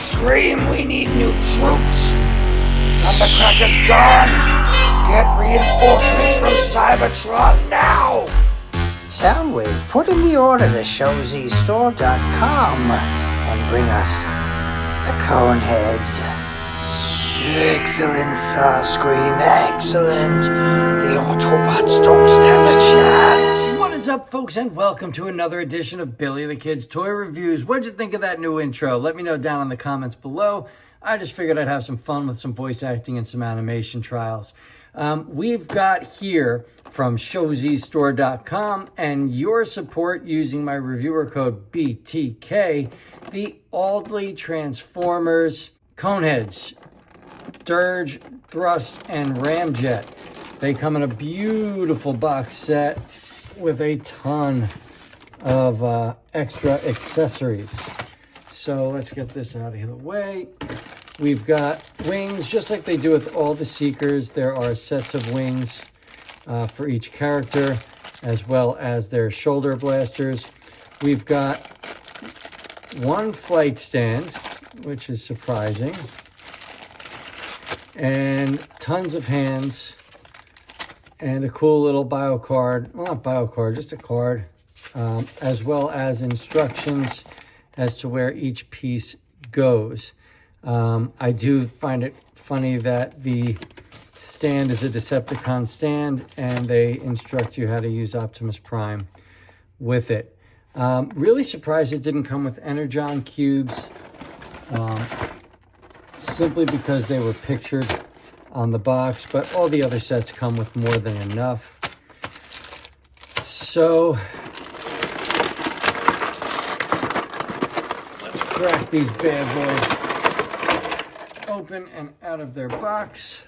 Scream, we need new troops. Thundercracker's gone. Get reinforcements from Cybertron now. Soundwave, put in the order to showzstore.com and bring us the Coneheads. Excellent, Starscream, excellent. The Autobots don't stand a chance. What is up, folks, and welcome to another edition of Billy the Kid's Toy Reviews. What'd you think of that new intro? Let me know down in the comments below. I just figured I'd have some fun with some voice acting and some animation trials. We've got here from showzstore.com and your support using my reviewer code BTK, the Auldey Transformers Coneheads, Dirge, Thrust, and Ramjet. They come in a beautiful box set with a ton of extra accessories. So let's get this out of the way. We've got wings, just like they do with all the Seekers. There are sets of wings for each character, as well as their shoulder blasters. We've got one flight stand, which is surprising, and tons of hands, and a cool little bio card. Well, not bio card, just a card, as well as instructions as to where each piece goes. I do find it funny that the stand is a Decepticon stand and they instruct you how to use Optimus Prime with it. Really surprised it didn't come with Energon cubes, simply because they were pictured on the box, but all the other sets come with more than enough. So let's crack these bad boys open and out of their box.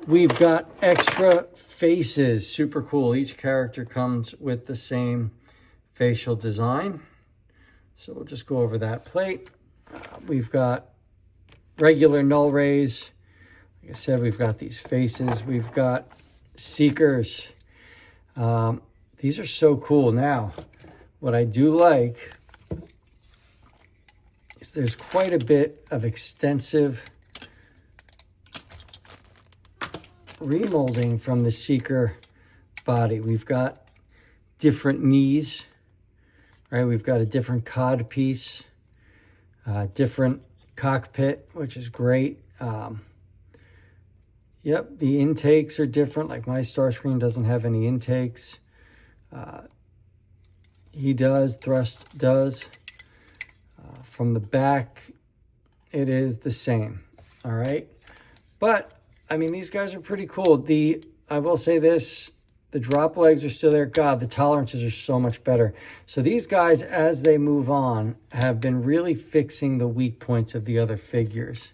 We've got extra faces, super cool. Each character comes with the same facial design. So we'll just go over that plate. We've got regular null rays. Like I said, we've got these faces. We've got Seekers. These are so cool. Now, what I do like is there's quite a bit of extensive remolding from the Seeker body. We've got different knees, right? We've got a different cod piece, different cockpit, which is great. Yep, the intakes are different. Like my Starscream doesn't have any intakes. He does, Thrust does. From the back, it is the same, all right? But, I mean, these guys are pretty cool. I will say this, the drop legs are still there. God, the tolerances are so much better. So these guys, as they move on, have been really fixing the weak points of the other figures.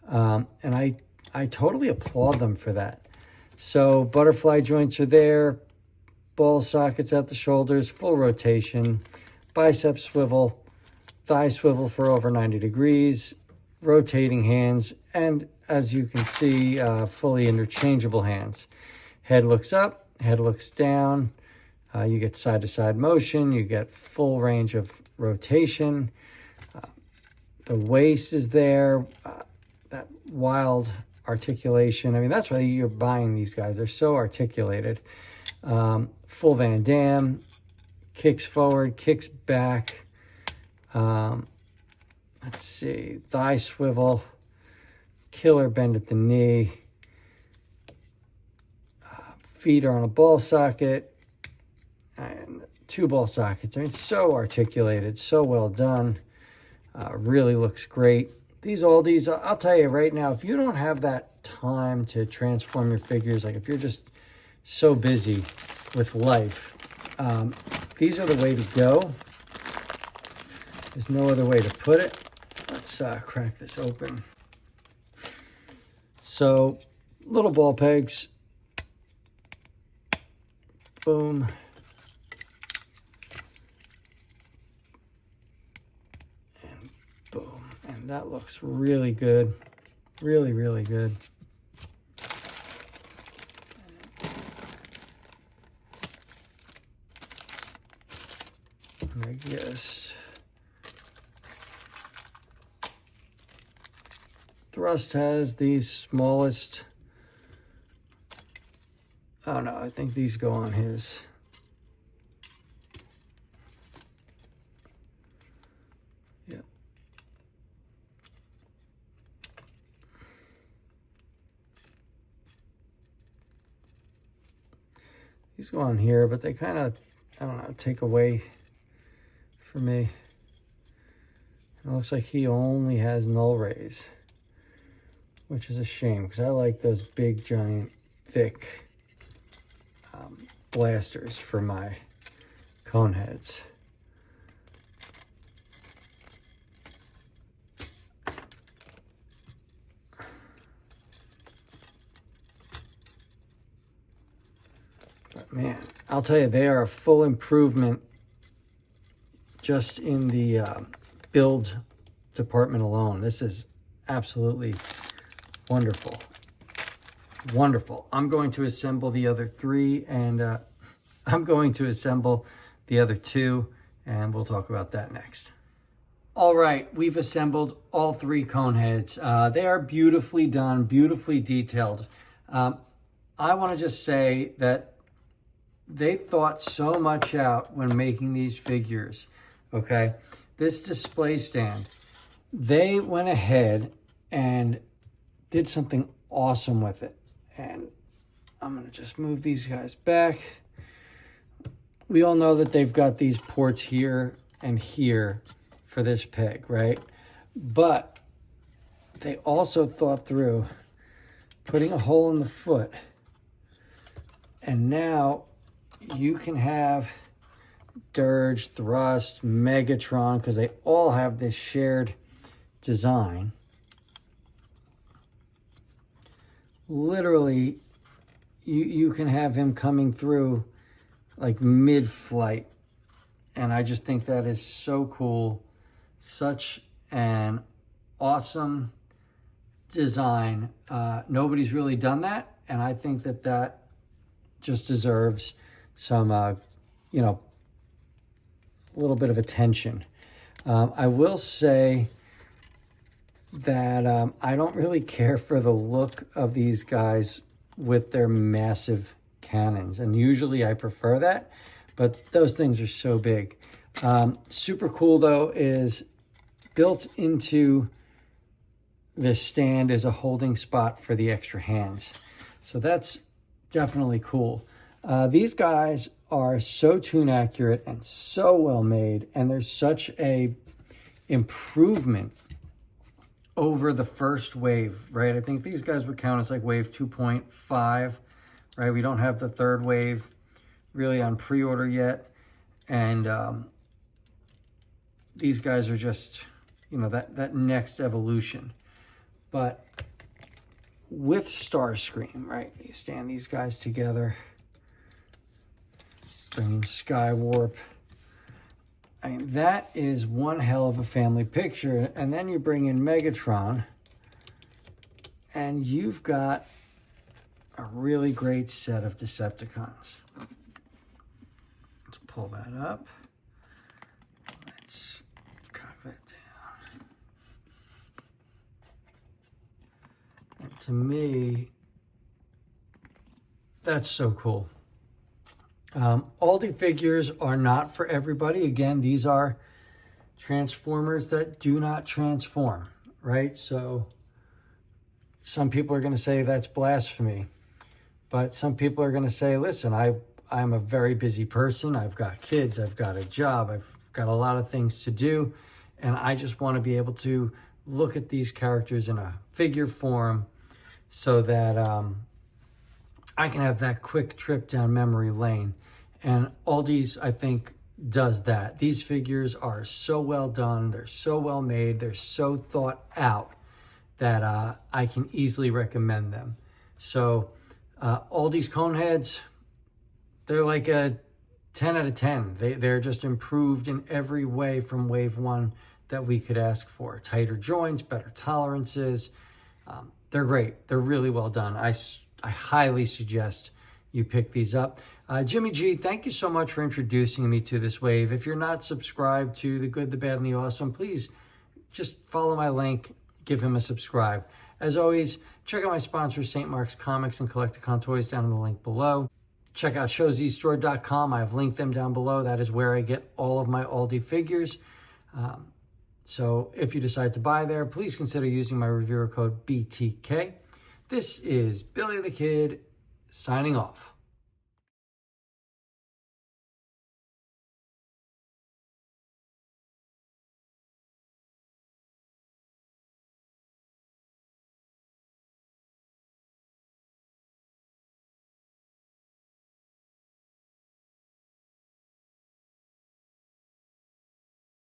And I totally applaud them for that. So butterfly joints are there, ball sockets at the shoulders, full rotation, bicep swivel, thigh swivel for over 90 degrees, rotating hands, and as you can see, fully interchangeable hands. Head looks up, head looks down. You get side-to-side motion. You get full range of rotation. The waist is there. That wild articulation. I mean, that's why you're buying these guys. They're so articulated. Full Van Damme. Kicks forward, kicks back. Let's see. Thigh swivel. Killer bend at the knee. Feet are on a ball socket. And 2 ball sockets. I mean, so articulated, so well done. Really looks great. These Aldeys, I'll tell you right now, if you don't have that time to transform your figures, like if you're just so busy with life, these are the way to go. There's no other way to put it. Let's crack this open. So, little ball pegs. Boom. And boom. And that looks really good. Really, really good. And I guess Thrust has the smallest. Oh no, I think these go on his. Yeah. These go on here, but they kind of, I don't know, take away for me. It looks like he only has null rays, which is a shame because I like those big, giant, thick blasters for my Coneheads. But man, I'll tell you, they are a full improvement just in the build department alone. This is absolutely wonderful. Wonderful. I'm going to assemble the other three, and I'm going to assemble the other two, and we'll talk about that next. All right, we've assembled all three Coneheads. They are beautifully done, beautifully detailed. I want to just say that they thought so much out when making these figures, okay? This display stand, they went ahead and did something awesome with it. And I'm going to just move these guys back. We all know that they've got these ports here and here for this peg, right? But they also thought through putting a hole in the foot. And now you can have Dirge, Thrust, Megatron, because they all have this shared design. Literally, you can have him coming through like mid-flight. And I just think that is so cool. Such an awesome design. Nobody's really done that. And I think that that just deserves some, you know, a little bit of attention. I will say that I don't really care for the look of these guys with their massive cannons. And usually I prefer that, but those things are so big. Super cool though is built into this stand is a holding spot for the extra hands. So that's definitely cool. These guys are so tune accurate and so well made, and there's such a improvement over the first wave, right? I think these guys would count as like wave 2.5, right? We don't have the third wave really on pre-order yet. And these guys are just, you know, that next evolution. But with Starscream, right? You stand these guys together, bringing Skywarp. I mean, that is one hell of a family picture. And then you bring in Megatron, and you've got a really great set of Decepticons. Let's pull that up. Let's cock that down. And to me, that's so cool. Auldey figures are not for everybody. Again, these are Transformers that do not transform, right? So some people are going to say that's blasphemy. But some people are going to say, listen, I'm a very busy person. I've got kids. I've got a job. I've got a lot of things to do. And I just want to be able to look at these characters in a figure form so that I can have that quick trip down memory lane. And Auldey's, I think, does that. These figures are so well done. They're so well made. They're so thought out that I can easily recommend them. So Auldey's Coneheads, they're like a 10 out of 10. They're just improved in every way from wave one that we could ask for. Tighter joints, better tolerances. They're great. They're really well done. I highly suggest you pick these up. Jimmy G, thank you so much for introducing me to this wave. If you're not subscribed to The Good, the Bad, and the Awesome, please just follow my link give him a subscribe. As always, check out my sponsors, St. Mark's Comics and Collect-A-Con Toys, down in the link below. Check out showzstore.com. I have linked them down below. That is where I get all of my Auldey figures. So if you decide to buy there, please consider using my reviewer code BTK. This is Billy the Kid signing off.